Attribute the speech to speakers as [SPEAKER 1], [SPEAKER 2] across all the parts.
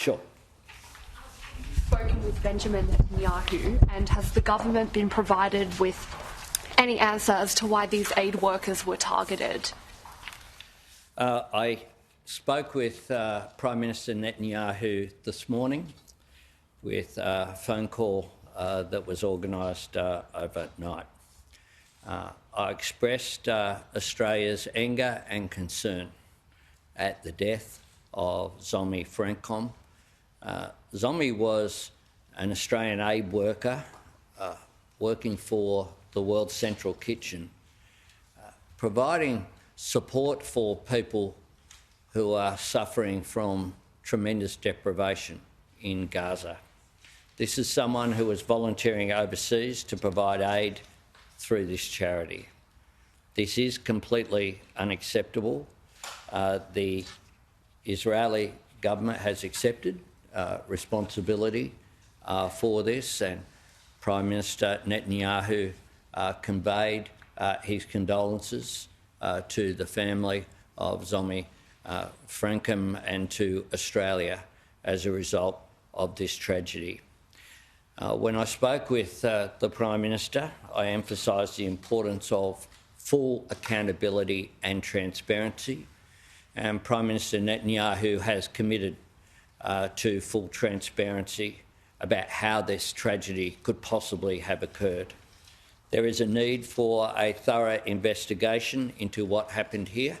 [SPEAKER 1] Sure.
[SPEAKER 2] Spoken with Benjamin Netanyahu, and has the government been provided with any answer as to why these aid workers were targeted?
[SPEAKER 1] I spoke with Prime Minister Netanyahu this morning with a phone call that was organised overnight. I expressed Australia's anger and concern at the death of Zomi Frankcom. Zomi was an Australian aid worker working for the World Central Kitchen, providing support for people who are suffering from tremendous deprivation in Gaza. This is someone who was volunteering overseas to provide aid through this charity. This is completely unacceptable. The Israeli government has accepted responsibility for this, and Prime Minister Netanyahu conveyed his condolences to the family of Zomi Frankcom and to Australia as a result of this tragedy. When I spoke with the Prime Minister, I emphasised the importance of full accountability and transparency, and Prime Minister Netanyahu has committed to full transparency about how this tragedy could possibly have occurred. There is a need for a thorough investigation into what happened here,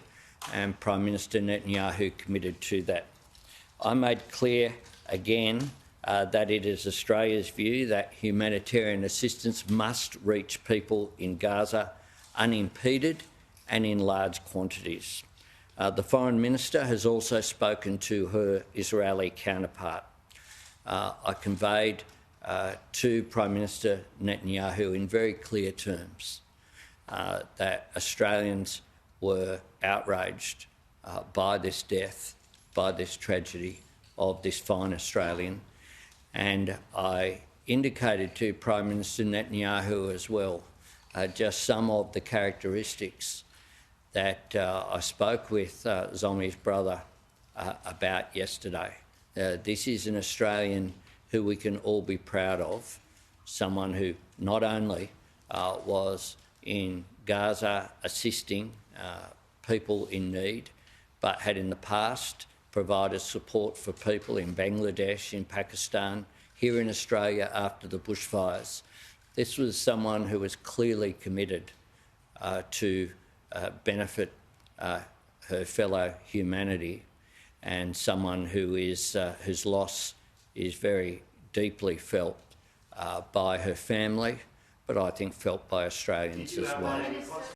[SPEAKER 1] and Prime Minister Netanyahu committed to that. I made clear again that it is Australia's view that humanitarian assistance must reach people in Gaza unimpeded and in large quantities. The Foreign Minister has also spoken to her Israeli counterpart. I conveyed to Prime Minister Netanyahu in very clear terms that Australians were outraged by this death, by this tragedy of this fine Australian, and I indicated to Prime Minister Netanyahu as well just some of the characteristics that I spoke with Zomi's brother about yesterday. This is an Australian who we can all be proud of, someone who not only was in Gaza assisting people in need, but had in the past provided support for people in Bangladesh, in Pakistan, here in Australia after the bushfires. This was someone who was clearly committed to benefit her fellow humanity, and someone who is whose loss is very deeply felt by her family, but I think felt by Australians as well.